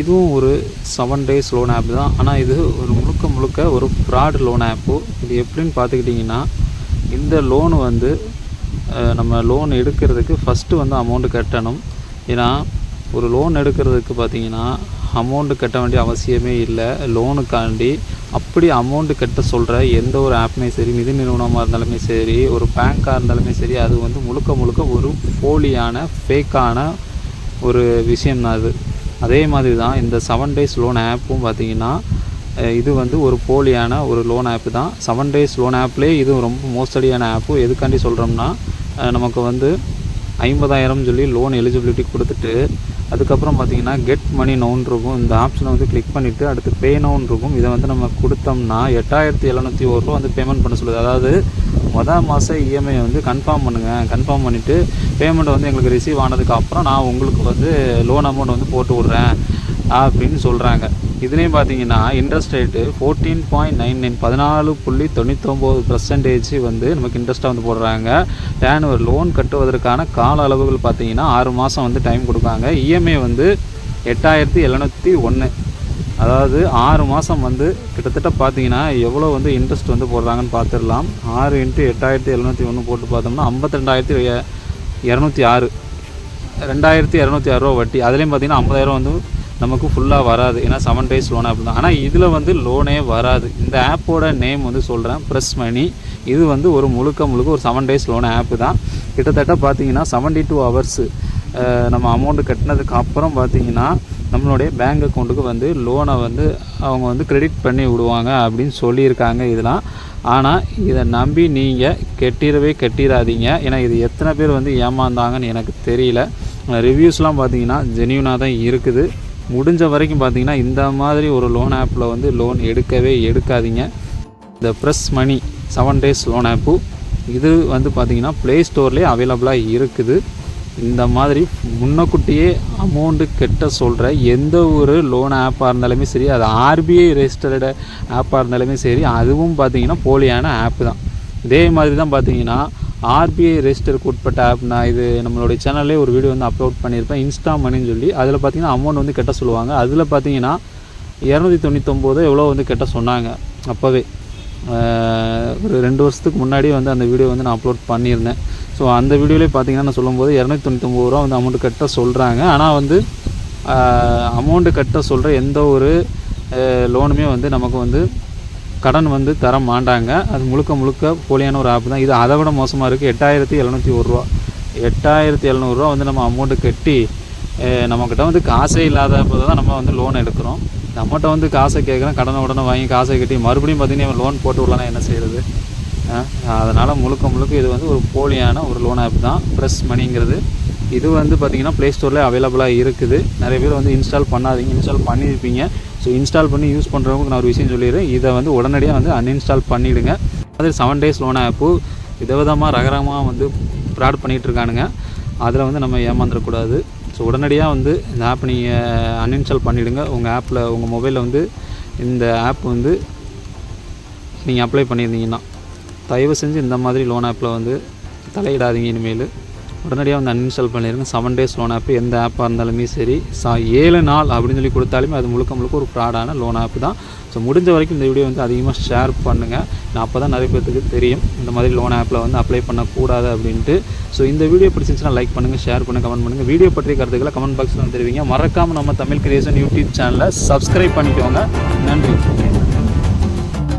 இதுவும் ஒரு 7 days loan app தான். ஆனால் இது ஒரு முழுக்க ஒரு ஃப்ராட் லோன் ஆப்பு. இது எப்படின்னு பார்த்துக்கிட்டிங்கன்னா, இந்த லோனு வந்து நம்ம லோன் எடுக்கிறதுக்கு ஃபஸ்ட்டு வந்து அமௌண்ட்டு கட்டணும். ஏன்னா ஒரு லோன் எடுக்கிறதுக்கு பார்த்திங்கன்னா அமௌண்ட்டு கட்ட வேண்டிய அவசியமே இல்லை. லோனுக்காண்டி அப்படி அமௌண்ட்டு கட்ட சொல்கிற எந்த ஒரு ஆப்புமே சரி, நிதி நிறுவனமாக இருந்தாலுமே சரி, ஒரு பேங்காக இருந்தாலுமே சரி, அது வந்து முழுக்க ஒரு போலியான ஃபேக்கான ஒரு விஷயம்தான் அது. அதே மாதிரி தான் இந்த 7 டேஸ் லோன் ஆப்பும் பார்த்திங்கன்னா, இது வந்து ஒரு போலியான ஒரு லோன் ஆப்பு தான். 7 டேஸ் லோன் ஆப்லேயே இது ரொம்ப மோசடியான ஆப்பு. எதுக்காண்டி சொல்கிறோம்னா, நமக்கு வந்து 50,000 சொல்லி லோன் எலிஜிபிலிட்டி கொடுத்துட்டு, அதுக்கப்புறம் பார்த்திங்கன்னா கெட் மணி நவுன் இருக்கும். இந்த ஆப்ஷனை வந்து கிளிக் பண்ணிவிட்டு அடுத்து பே நவுன் இருக்கும். இதை வந்து நம்ம கொடுத்தோம்னா 8,701 ரூபா வந்து பேமெண்ட் பண்ண சொல்லுது. அதாவது மாதம் இஎம்ஐ வந்து கன்ஃபார்ம் பண்ணுங்கள், கன்ஃபார்ம் பண்ணிவிட்டு பேமெண்ட் வந்து எங்களுக்கு ரிசீவ் ஆனதுக்கப்புறம் நான் உங்களுக்கு வந்து லோன் அமௌண்ட் வந்து போட்டு விட்றேன் அப்படின்னு சொல்கிறாங்க. இதுலேயும் பார்த்தீங்கன்னா இன்ட்ரெஸ்ட் ரேட்டு 14.99 14.99% வந்து நமக்கு இன்ட்ரெஸ்ட்டாக வந்து போடுறாங்க. ஒரு லோன் கட்டுவதற்கான கால அளவுகள் பார்த்தீங்கன்னா 6 மாதம் வந்து டைம் கொடுப்பாங்க. இஎம்ஐ வந்து 8,701. அதாவது 6 மாதம் வந்து கிட்டத்தட்ட பார்த்தீங்கன்னா எவ்வளோ வந்து இன்ட்ரெஸ்ட் வந்து போடுறாங்கன்னு பார்த்துடலாம். 6 × 8,701 போட்டு பார்த்தோம்னா 52,206 2,206 ரூபா வட்டி. அதுலேயும் பார்த்தீங்கன்னா 50,000 வந்து நமக்கு ஃபுல்லாக வராது. ஏன்னா 7 டேஸ் லோன் ஆப் தான். ஆனால் இதில் வந்து லோனே வராது. இந்த ஆப்போட நேம் வந்து சொல்கிறேன், ப்ரெஸ் மணி. இது வந்து ஒரு முழுக்க ஒரு 7 டேஸ் லோன் ஆப்பு தான். கிட்டத்தட்ட பார்த்தீங்கன்னா 72 ஹவர்ஸ் நம்ம அமௌண்ட்டு கட்டினதுக்கு அப்புறம் பார்த்தீங்கன்னா நம்மளுடைய பேங்க் அக்கௌண்ட்டுக்கு வந்து லோனை வந்து அவங்க வந்து கிரெடிட் பண்ணி விடுவாங்க அப்படின்னு சொல்லியிருக்காங்க இதெல்லாம். ஆனால் இதை நம்பி நீங்கள் கட்டிடாதீங்க. ஏன்னா இது எத்தனை பேர் வந்து ஏமாந்தாங்கன்னு எனக்கு தெரியல. ரிவ்யூஸ்லாம் பார்த்தீங்கன்னா ஜென்யூனாக தான் இருக்குது. முடிஞ்ச வரைக்கும் பார்த்தீங்கன்னா இந்த மாதிரி ஒரு லோன் ஆப்பில் வந்து லோன் எடுக்காதீங்க. இந்த ப்ரெஸ் மணி 7 டேஸ் லோன் ஆப்பு இது வந்து பார்த்திங்கன்னா ப்ளே ஸ்டோர்லேயே அவைலபிளாக இருக்குது. இந்த மாதிரி முன்னக்கூட்டியே அமௌண்ட்டு கட்ட சொல்கிற எந்த ஒரு லோன் ஆப்பாக இருந்தாலுமே சரி, அது ஆர்பிஐ ரெஜிஸ்டர்டு ஆப்பாக இருந்தாலுமே சரி, அதுவும் பார்த்திங்கன்னா போலியான ஆப்பு தான். இதே மாதிரி தான் பார்த்திங்கன்னா ஆர்பிஐ ரெஜிஸ்டருக்கு உட்பட்ட ஆப்னா, இது நம்மளுடைய சேனல்லே ஒரு வீடியோ வந்து அப்லோட் பண்ணியிருப்பேன், இன்ஸ்டா மணின்னு சொல்லி. அதில் பார்த்திங்கன்னா அமௌண்ட் வந்து கட்ட சொல்லுவாங்க. அதில் பார்த்திங்கன்னா 299 எவ்வளோ வந்து கட்ட சொன்னாங்க. அப்போவே ஒரு 2 வருஷத்துக்கு முன்னாடியே வந்து அந்த வீடியோ வந்து நான் அப்லோட் பண்ணியிருந்தேன். ஸோ அந்த வீடியோலேயே பார்த்திங்கன்னா நான் சொல்லும்போது 299 ரூபா வந்து அமௌண்ட்டு கட்ட சொல்கிறாங்க. ஆனால் வந்து அமௌண்ட்டு கட்ட சொல்கிற எந்த ஒரு லோனுமே வந்து நமக்கு வந்து கடன் வந்து தர மாட்டாங்க. அது முழுக்க போலியான ஒரு ஆப் தான். இது அதை விட மோசமாக இருக்குது. 8,701 ரூபா 8,700 ரூபா வந்து நம்ம அமௌண்ட்டு கட்டி நம்மக்கிட்ட வந்து காசே இல்லாத போது தான் நம்ம வந்து லோன் எடுக்கிறோம். நம்மகிட்ட வந்து காசை கேட்குறோம், கடனை உடனே வாங்கி காசை கட்டி மறுபடியும் பார்த்திங்கன்னா லோன் போட்டு விடலாம், என்ன செய்கிறது? அதனால் முழுக்க இது வந்து ஒரு போலியான ஒரு லோன் ஆப் தான் ப்ரெஸ் மணிங்கிறது. இது வந்து பார்த்திங்கன்னா ப்ளே ஸ்டோரில் அவைலபிளாக இருக்குது. நிறைய பேர் வந்து இன்ஸ்டால் பண்ணாதீங்க, இன்ஸ்டால் பண்ணியிருப்பீங்க. ஸோ இன்ஸ்டால் பண்ணி யூஸ் பண்ணுறவங்களுக்கு நான் ஒரு விஷயம் சொல்லிடுறேன், இதை வந்து உடனடியாக வந்து அன்இன்ஸ்டால் பண்ணிவிடுங்க. அது 7 டேஸ் லோன் ஆப்பு விதவிதமாக ரகரமாக வந்து ஃப்ராட் பண்ணிகிட்ருக்கானுங்க. அதில் வந்து நம்ம ஏமாந்துடக்கூடாது. ஸோ உடனடியாக வந்து இந்த ஆப் நீங்கள் அன்இன்ஸ்டால் பண்ணிவிடுங்க. உங்கள் ஆப்பில் உங்கள் மொபைலில் வந்து இந்த ஆப் வந்து நீங்கள் அப்ளை பண்ணியிருந்தீங்கன்னா தயவு செஞ்சு இந்த மாதிரி லோன் ஆப்பில் வந்து தலையிடாதீங்க. இனிமேல் உடனடியாக வந்து அன்இன்ஸ்டால் பண்ணிடுங்க. 7 டேஸ் லோன் ஆப்பு எந்த ஆப்பாக இருந்தாலுமே சரி, 7 நாள் அப்படின்னு சொல்லி கொடுத்தாலுமே அது முழுக்க ஒரு ஃப்ராடான லோன் ஆப்பு தான். ஸோ முடிஞ்ச வரைக்கும் இந்த வீடியோ வந்து அதிகமாக ஷேர் பண்ணுங்கள். நான் அப்போ தான் நிறைய பேருக்கு தெரியும் இந்த மாதிரி லோன் ஆப்பில் வந்து அப்ளை பண்ணக்கூடாது அப்படின்ட்டு. ஸோ இந்த வீடியோ பிடிச்சிருந்துச்சுன்னா லைக் பண்ணுங்கள், ஷேர் பண்ணுங்கள், கமெண்ட் பண்ணுங்கள். வீடியோ பற்றிய கருத்துக்களை கமெண்ட் பாக்ஸில் வந்து தெரிவிங்க. மறக்காமல் நம்ம தமிழ் கிரியேஷன் யூடியூப் சேனலை சப்ஸ்கிரைப் பண்ணிக்கோங்க. நன்றி.